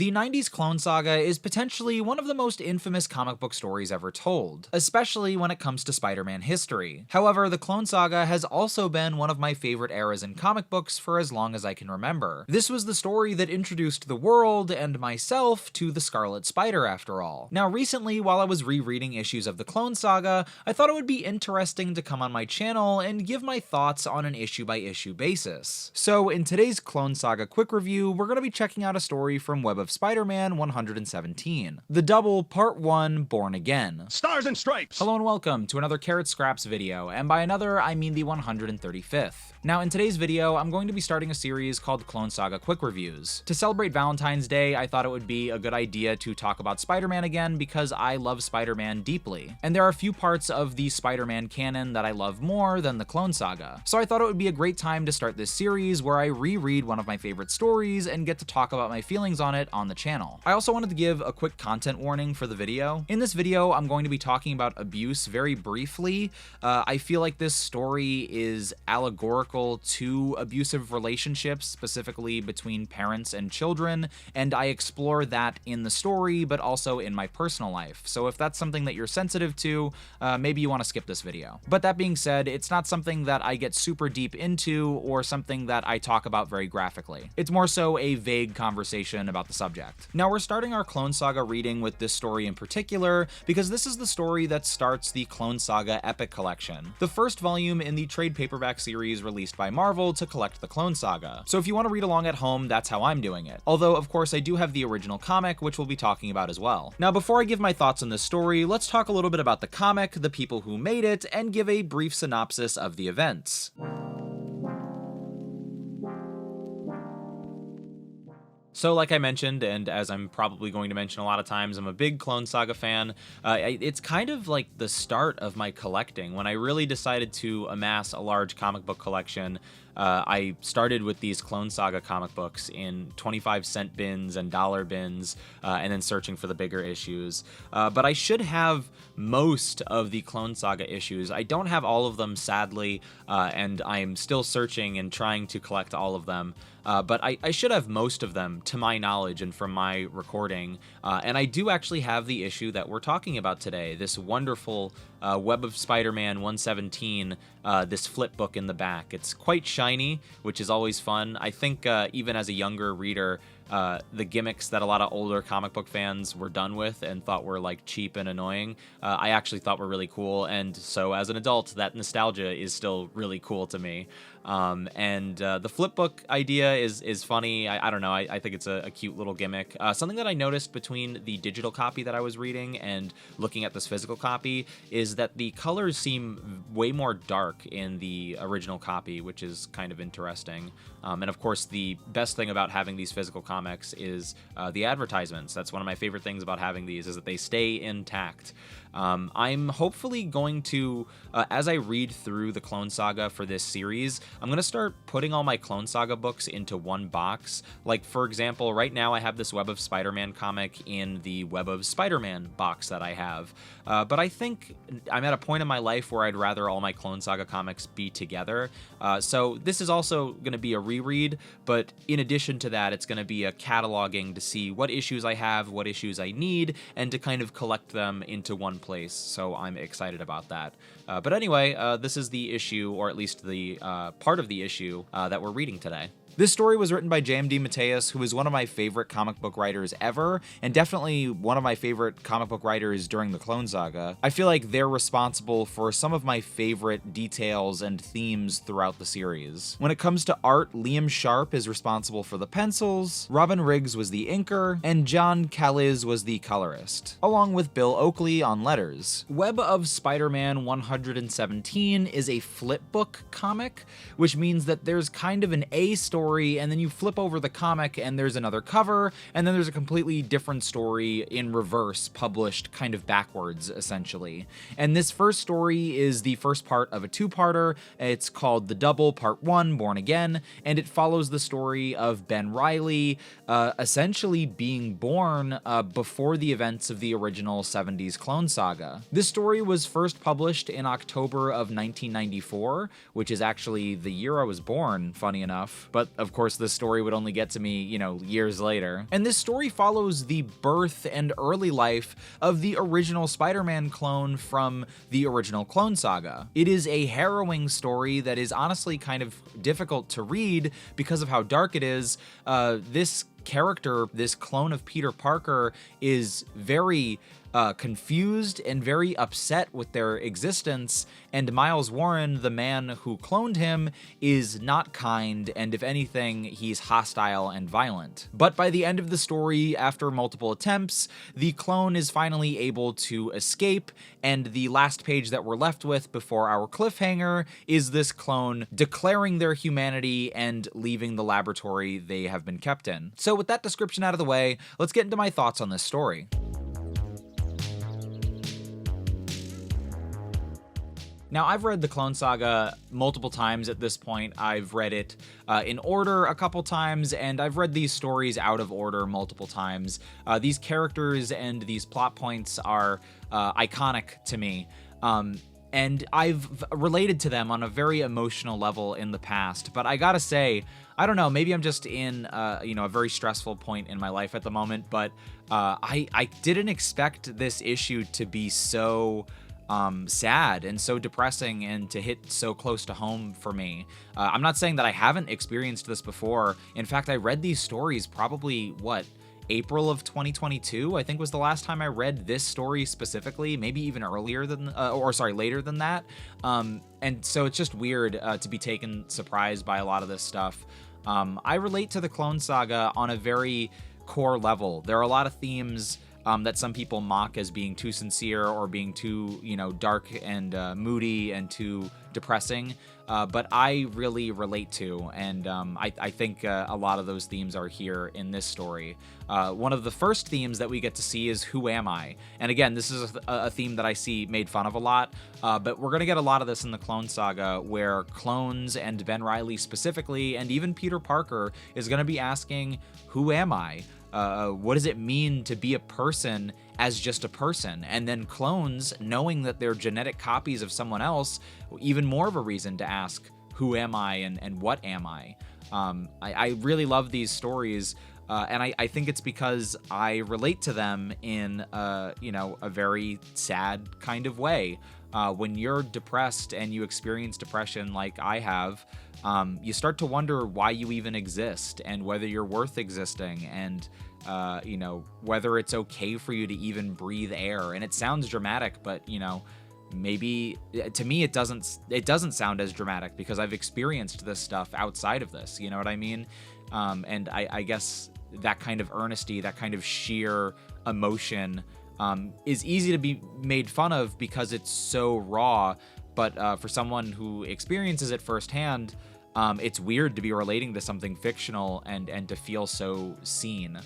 The 90s Clone Saga is potentially one of the most infamous comic book stories ever told, especially when it comes to Spider-Man history. However, the Clone Saga has also been one of my favorite eras in comic books for as long as I can remember. This was the story that introduced the world and myself to the Scarlet Spider, after all. Now, recently, while I was rereading issues of the Clone Saga, I thought it would be interesting to come on my channel and give my thoughts on an issue-by-issue basis. So, in today's Clone Saga quick review, we're going to be checking out a story from Web of Spider-Man 117, The Double Part 1 Born Again. Stars and Stripes! Hello and welcome to another Carrot Scraps video, and by another, I mean the 135th. Now, in today's video, I'm going to be starting a series called Clone Saga Quick Reviews. To celebrate Valentine's Day, I thought it would be a good idea to talk about Spider-Man again because I love Spider-Man deeply, and there are a few parts of the Spider-Man canon that I love more than the Clone Saga. So I thought it would be a great time to start this series where I reread one of my favorite stories and get to talk about my feelings on it on the channel. I also wanted to give a quick content warning for the video. In this video, I'm going to be talking about abuse very briefly. I feel like this story is allegorical to abusive relationships, specifically between parents and children, and I explore that in the story, but also in my personal life. So if that's something that you're sensitive to, maybe you want to skip this video. But that being said, it's not something that I get super deep into or something that I talk about very graphically. It's more so a vague conversation about the subject. Now, we're starting our Clone Saga reading with this story in particular because this is the story that starts the Clone Saga Epic Collection, the first volume in the trade paperback series released by Marvel to collect the Clone Saga. So if you want to read along at home, that's how I'm doing it. Although, of course, I do have the original comic, which we'll be talking about as well. Now, before I give my thoughts on this story, let's talk a little bit about the comic, the people who made it, and give a brief synopsis of the events. So like I mentioned, and as I'm probably going to mention a lot of times, I'm a big Clone Saga fan. It's kind of like the start of my collecting. When I really decided to amass a large comic book collection, I started with these Clone Saga comic books in 25-cent bins and dollar bins, and then searching for the bigger issues. But I should have most of the Clone Saga issues. I don't have all of them, sadly, and I'm still searching and trying to collect all of them. But I should have most of them, to my knowledge and from my recording. And I do actually have the issue that we're talking about today, this wonderful Web of Spider-Man 117, this flip book in the back. It's quite shiny, which is always fun. I think even as a younger reader, the gimmicks that a lot of older comic book fans were done with and thought were like cheap and annoying, I actually thought were really cool. And so as an adult, that nostalgia is still really cool to me. The flip book idea is funny. I don't know. I think it's a cute little gimmick. Something that I noticed between the digital copy that I was reading and looking at this physical copy is that the colors seem way more dark in the original copy, which is kind of interesting. And of course, the best thing about having these physical comics is the advertisements. That's one of my favorite things about having these, is that they stay intact. I'm hopefully going to, as I read through the Clone Saga for this series, I'm going to start putting all my Clone Saga books into one box. Like, for example, right now I have this Web of Spider-Man comic in the Web of Spider-Man box that I have. But I think I'm at a point in my life where I'd rather all my Clone Saga comics be together. So this is also going to be a reread, but in addition to that, it's going to be a cataloging to see what issues I have, what issues I need, and to kind of collect them into one place. So I'm excited about that. But anyway, this is the issue, or at least the part of the issue that we're reading today. This story was written by J.M.D. Mateus, who is one of my favorite comic book writers ever, and definitely one of my favorite comic book writers during the Clone Saga. I feel like they're responsible for some of my favorite details and themes throughout the series. When it comes to art, Liam Sharp is responsible for the pencils, Robin Riggs was the inker, and John Caliz was the colorist, along with Bill Oakley on letters. Web of Spider-Man 117 is a flip book comic, which means that there's kind of an A story, and then you flip over the comic and there's another cover, and then there's a completely different story in reverse, published kind of backwards, essentially. And this first story is the first part of a two-parter. It's called The Double Part 1 Born Again, and it follows the story of Ben Reilly essentially being born before the events of the original 70s Clone Saga. This story was first published in October of 1994, which is actually the year I was born, funny enough. But of course, this story would only get to me, years later. And this story follows the birth and early life of the original Spider-Man clone from the original Clone Saga. It is a harrowing story that is honestly kind of difficult to read because of how dark it is. This character, this clone of Peter Parker, is very confused and very upset with their existence, and Miles Warren, the man who cloned him, is not kind, and if anything, he's hostile and violent. But by the end of the story, after multiple attempts, the clone is finally able to escape, and the last page that we're left with before our cliffhanger is this clone declaring their humanity and leaving the laboratory they have been kept in. So with that description out of the way, let's get into my thoughts on this story. Now, I've read the Clone Saga multiple times at this point. I've read it in order a couple times, and I've read these stories out of order multiple times. These characters and these plot points are iconic to me. And I've related to them on a very emotional level in the past. But I gotta say, I don't know, maybe I'm just in a very stressful point in my life at the moment, but I didn't expect this issue to be so sad and so depressing and to hit so close to home for me. I'm not saying that I haven't experienced this before. In fact, I read these stories probably, April of 2022, I think was the last time I read this story specifically, maybe even later than that. And so it's just weird to be taken surprised by a lot of this stuff. I relate to the Clone Saga on a very core level. There are a lot of themes that some people mock as being too sincere or being too, dark and moody and too depressing, but I really relate to, and I think a lot of those themes are here in this story. One of the first themes that we get to see is who am I? And again, this is a theme that I see made fun of a lot, but we're going to get a lot of this in the Clone Saga, where clones and Ben Reilly specifically, and even Peter Parker, is going to be asking, who am I? What does it mean to be a person as just a person? And then clones, knowing that they're genetic copies of someone else, even more of a reason to ask, who am I and what am I? I really love these stories, and I think it's because I relate to them in a very sad kind of way. When you're depressed and you experience depression like I have, you start to wonder why you even exist and whether you're worth existing, and whether it's okay for you to even breathe air. And it sounds dramatic, but maybe to me it doesn't sound as dramatic because I've experienced this stuff outside of this. You know what I mean? And I guess that kind of earnesty, that kind of sheer emotion, is easy to be made fun of because it's so raw, but for someone who experiences it firsthand, it's weird to be relating to something fictional and to feel so seen.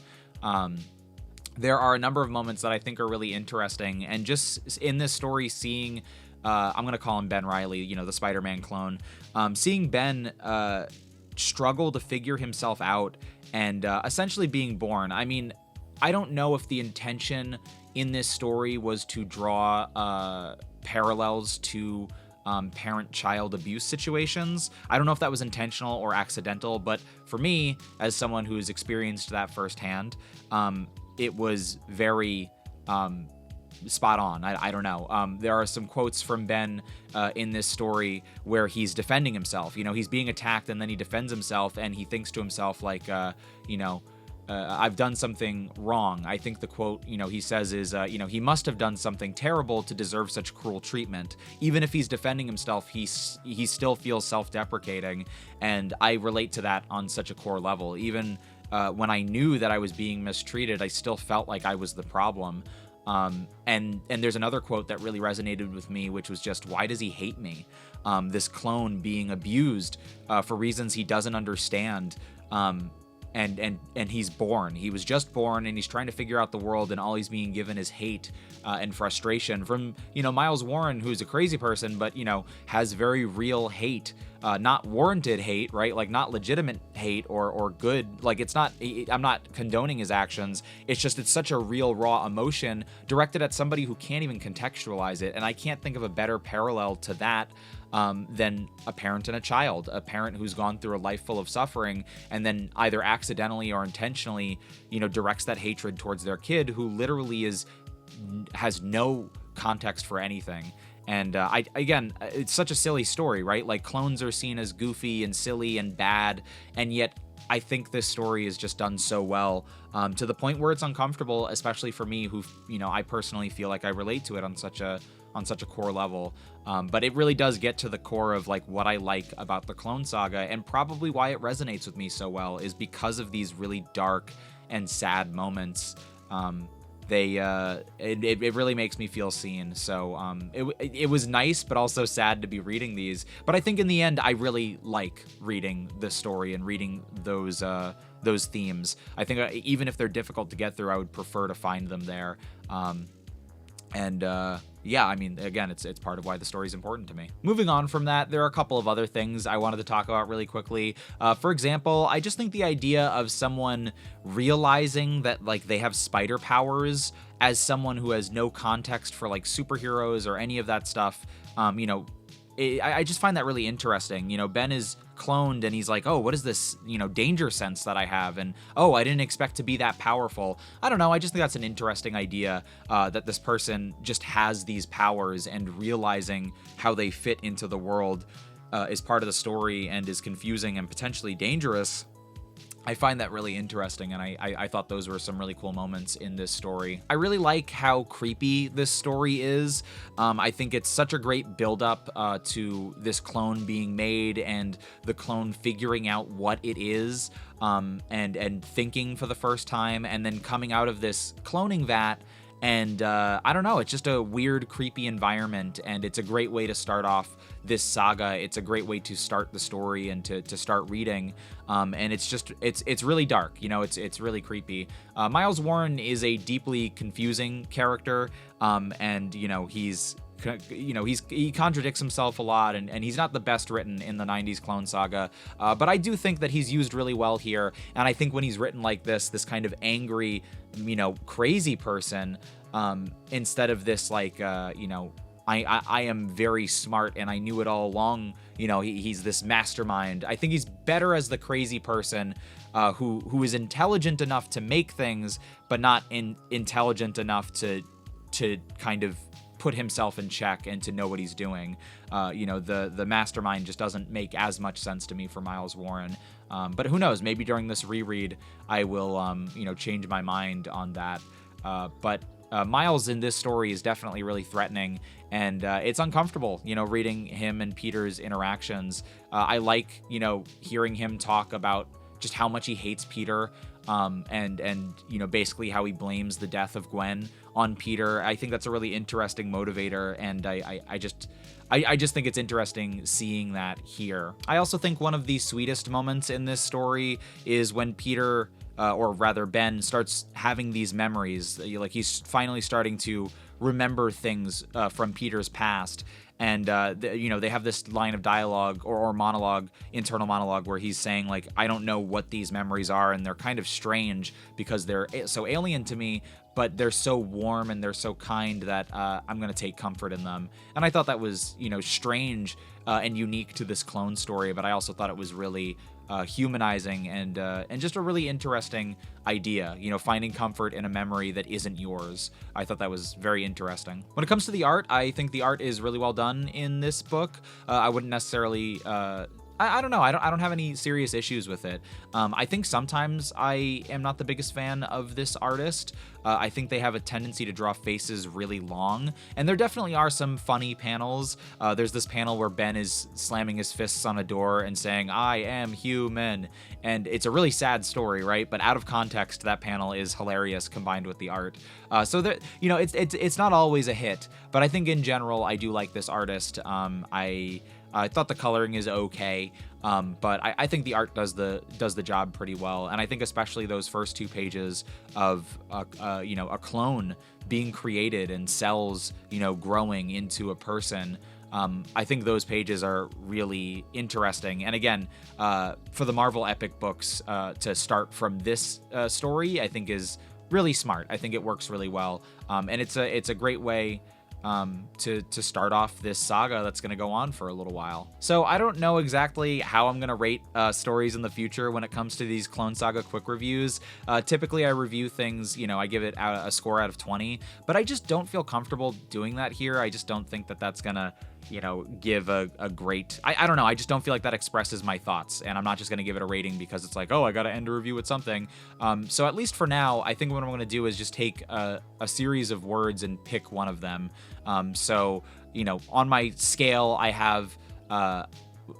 There are a number of moments that I think are really interesting, and just in this story, seeing, I'm going to call him Ben Reilly, the Spider-Man clone, seeing Ben struggle to figure himself out and essentially being born. I mean, I don't know if the intention in this story was to draw parallels to parent-child abuse situations. I don't know if that was intentional or accidental, but for me, as someone who's experienced that firsthand, it was very spot on. I don't know. There are some quotes from Ben in this story where he's defending himself. He's being attacked and then he defends himself, and he thinks to himself like, I've done something wrong. I think the quote, he says is, he must have done something terrible to deserve such cruel treatment. Even if he's defending himself, he still feels self-deprecating, and I relate to that on such a core level. Even when I knew that I was being mistreated, I still felt like I was the problem. And there's another quote that really resonated with me, which was just, why does he hate me? This clone being abused for reasons he doesn't understand. And he's born. He was just born, and he's trying to figure out the world, and all he's being given is hate and frustration from, Miles Warren, who's a crazy person, but, has very real hate, not warranted hate, right? Like, not legitimate hate or good. Like, it's not, I'm not condoning his actions. It's just, it's such a real, raw emotion directed at somebody who can't even contextualize it. And I can't think of a better parallel to that than a parent and a child, a parent who's gone through a life full of suffering and then either accidentally or intentionally, directs that hatred towards their kid who literally has no context for anything. And again, it's such a silly story, right? Like, clones are seen as goofy and silly and bad, and yet I think this story is just done so well, to the point where it's uncomfortable, especially for me, who, I personally feel like I relate to it on such a core level. But it really does get to the core of like what I like about the Clone Saga, and probably why it resonates with me so well is because of these really dark and sad moments. It really makes me feel seen. So it was nice, but also sad to be reading these. But I think in the end, I really like reading this story and reading those themes. I think even if they're difficult to get through, I would prefer to find them there. Yeah, I mean, again, it's part of why the story is important to me. Moving on from that, there are a couple of other things I wanted to talk about really quickly. For example, I just think the idea of someone realizing that like they have spider powers as someone who has no context for like superheroes or any of that stuff, I just find that really interesting. Ben is cloned and he's like, oh, what is this, danger sense that I have? And, oh, I didn't expect to be that powerful. I don't know. I just think that's an interesting idea, that this person just has these powers, and realizing how they fit into the world is part of the story and is confusing and potentially dangerous. I find that really interesting, and I thought those were some really cool moments in this story. I really like how creepy this story is. I think it's such a great build-up to this clone being made, and the clone figuring out what it is, and thinking for the first time, and then coming out of this cloning vat. And I don't know, it's just a weird, creepy environment, and it's a great way to start off this saga. It's a great way to start the story and to start reading. And it's really dark, it's really creepy. Miles Warren is a deeply confusing character, and he contradicts himself a lot, and he's not the best written in the 90s Clone Saga, but I do think that he's used really well here. And I think when he's written like this kind of angry, crazy person, instead of this like, I am very smart and I knew it all along, he's this mastermind. I think he's better as the crazy person, who is intelligent enough to make things, but not intelligent enough to kind of put himself in check and to know what he's doing. The mastermind just doesn't make as much sense to me for Miles Warren. But who knows? Maybe during this reread, I will, change my mind on that. But Miles in this story is definitely really threatening, and it's uncomfortable, reading him and Peter's interactions. I like, hearing him talk about just how much he hates Peter, and basically how he blames the death of Gwen on Peter. I think that's a really interesting motivator, and I just think it's interesting seeing that here. I also think one of the sweetest moments in this story is when Peter, or rather Ben, starts having these memories. Like, he's finally starting to remember things from Peter's past. And, they have this line of dialogue or monologue, internal monologue, where he's saying, like, I don't know what these memories are, and they're kind of strange because they're so alien to me, but they're so warm and they're so kind that I'm going to take comfort in them. And I thought that was, strange and unique to this clone story, but I also thought it was really humanizing and just a really interesting idea, finding comfort in a memory that isn't yours. I thought that was very interesting. When it comes to the art, I think the art is really well done in this book. I wouldn't necessarily I don't know. I don't have any serious issues with it. I think sometimes I am not the biggest fan of this artist. I think they have a tendency to draw faces really long, and there definitely are some funny panels. There's this panel where Ben is slamming his fists on a door and saying, "I am human," and it's a really sad story, right? But out of context, that panel is hilarious combined with the art. So that, it's not always a hit, but I think in general I do like this artist. I thought the coloring is okay, but I think the art does the job pretty well, and I think especially those first 2 pages of a clone being created and cells growing into a person. I think those pages are really interesting, and again, for the Marvel Epic books to start from this story, I think is really smart. I think it works really well, and it's a great way to start off this saga that's going to go on for a little while. So I don't know exactly how I'm going to rate stories in the future when it comes to these Clone Saga quick reviews. Typically I review things, you know, I give it a score out of 20, but I just don't feel comfortable doing that here. I just don't think that that's going to, you know, give a great, I don't know, I just don't feel like that expresses my thoughts, and I'm not just going to give it a rating because it's like, oh, I got to end a review with something. So at least for now, I think what I'm going to do is just take a series of words and pick one of them. So, you know, on my scale, I have,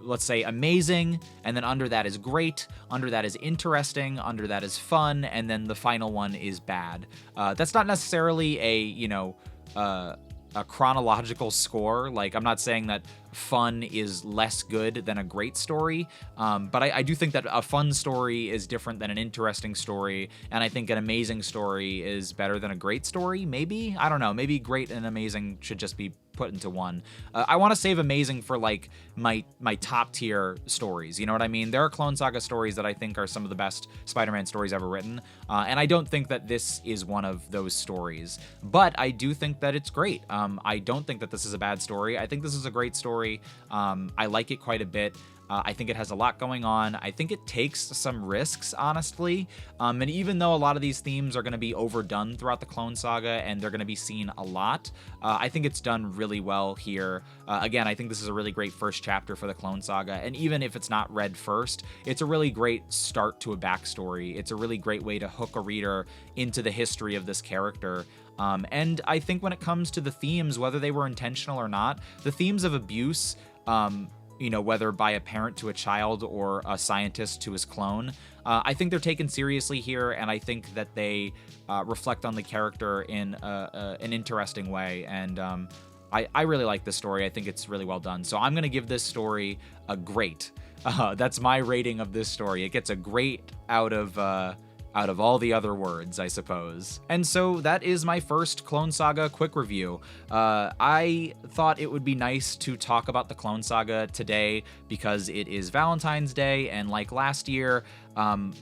let's say amazing, and then under that is great, under that is interesting, under that is fun, and then the final one is bad. That's not necessarily a, you know, a chronological score. Like, I'm not saying that fun is less good than a great story, but I do think that a fun story is different than an interesting story, and I think an amazing story is better than a great story, maybe? I don't know, maybe great and amazing should just be put into one. I want to save amazing for like my top tier stories, you know what I mean? There are Clone Saga stories that I think are some of the best Spider-Man stories ever written, and I don't think that this is one of those stories, but I do think that it's great. I don't think that this is a bad story. I think this is a great story. I like it quite a bit. I think it has a lot going on. I think it takes some risks, honestly. And even though a lot of these themes are going to be overdone throughout the Clone Saga and they're going to be seen a lot, I think it's done really well here. Again, I think this is a really great first chapter for the Clone Saga. And even if it's not read first, it's a really great start to a backstory. It's a really great way to hook a reader into the history of this character. And I think when it comes to the themes, whether they were intentional or not, the themes of abuse, you know, whether by a parent to a child or a scientist to his clone, I think they're taken seriously here, and I think that they reflect on the character in an interesting way, and I really like this story. I think it's really well done. So I'm going to give this story a great. That's my rating of this story. It gets a great out of all the other words, I suppose. And so that is my first Clone Saga quick review. I thought it would be nice to talk about the Clone Saga today because it is Valentine's Day, and like last year,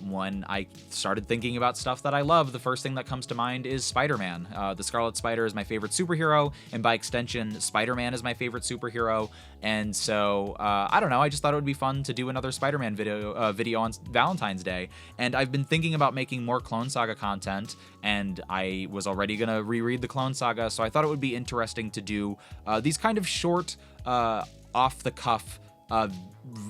when I started thinking about stuff that I love, the first thing that comes to mind is Spider-Man. The Scarlet Spider is my favorite superhero, and by extension, Spider-Man is my favorite superhero. And so, I don't know, I just thought it would be fun to do another Spider-Man video on Valentine's Day. And I've been thinking about making more Clone Saga content, and I was already gonna reread the Clone Saga, so I thought it would be interesting to do these kind of short, off-the-cuff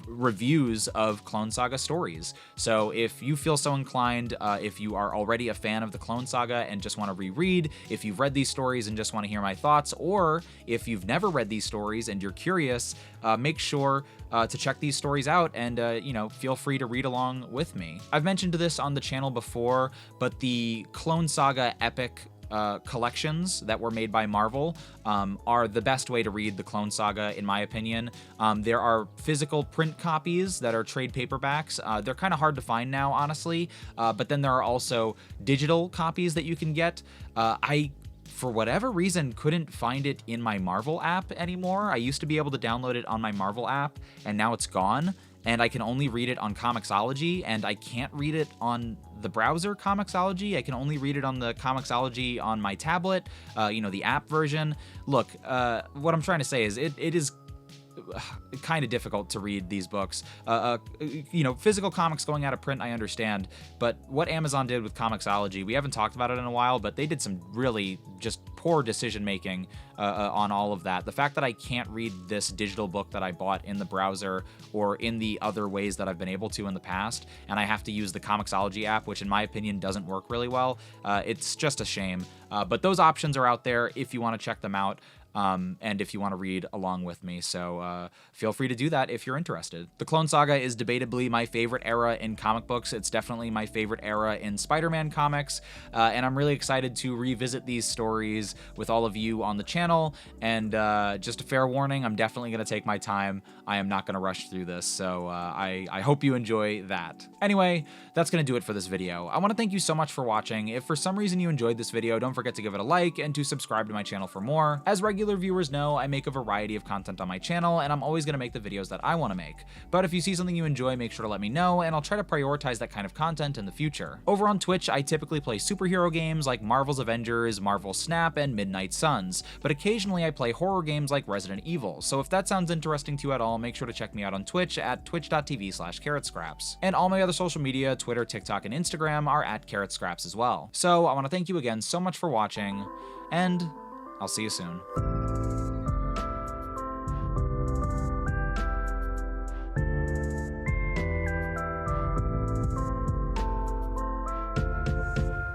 reviews of Clone Saga stories. So if you feel so inclined, if you are already a fan of the Clone Saga and just want to reread, if you've read these stories and just want to hear my thoughts, or if you've never read these stories and you're curious, make sure to check these stories out and, you know, feel free to read along with me. I've mentioned this on the channel before, but the Clone Saga epic collections that were made by Marvel are the best way to read the Clone Saga, in my opinion. There are physical print copies that are trade paperbacks. They're kind of hard to find now, honestly, but then there are also digital copies that you can get. I, for whatever reason, couldn't find it in my Marvel app anymore. I used to be able to download it on my Marvel app, and now it's gone. And I can only read it on Comixology, and I can't read it on the browser Comixology. I can only read it on the Comixology on my tablet, you know, the app version. Look, what I'm trying to say is it is kind of difficult to read these books. You know, physical comics going out of print, I understand, but what Amazon did with Comixology, we haven't talked about it in a while, but they did some really just poor decision making on all of that. The fact that I can't read this digital book that I bought in the browser or in the other ways that I've been able to in the past, and I have to use the Comixology app, which in my opinion doesn't work really well, it's just a shame. But those options are out there if you want to check them out. And if you want to read along with me. So feel free to do that if you're interested. The Clone Saga is debatably my favorite era in comic books. It's definitely my favorite era in Spider-Man comics, and I'm really excited to revisit these stories with all of you on the channel. And just a fair warning, I'm definitely going to take my time. I am not going to rush through this, so I hope you enjoy that. Anyway, that's going to do it for this video. I want to thank you so much for watching. If for some reason you enjoyed this video, don't forget to give it a like and to subscribe to my channel for more. As regular regular viewers know, I make a variety of content on my channel, and I'm always going to make the videos that I want to make. But if you see something you enjoy, make sure to let me know, and I'll try to prioritize that kind of content in the future. Over on Twitch, I typically play superhero games like Marvel's Avengers, Marvel Snap, and Midnight Suns, but occasionally I play horror games like Resident Evil, so if that sounds interesting to you at all, make sure to check me out on Twitch at twitch.tv/carrotscraps. And all my other social media, Twitter, TikTok, and Instagram are at carrotscraps as well. So I want to thank you again so much for watching, and I'll see you soon.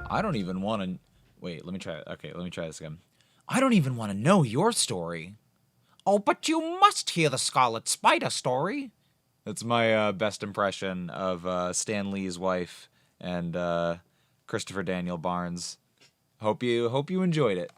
I don't even want to... Wait, let me try it. Okay, let me try this again. I don't even want to know your story. Oh, but you must hear the Scarlet Spider story. That's my best impression of Stan Lee's wife and Christopher Daniel Barnes. Hope you enjoyed it.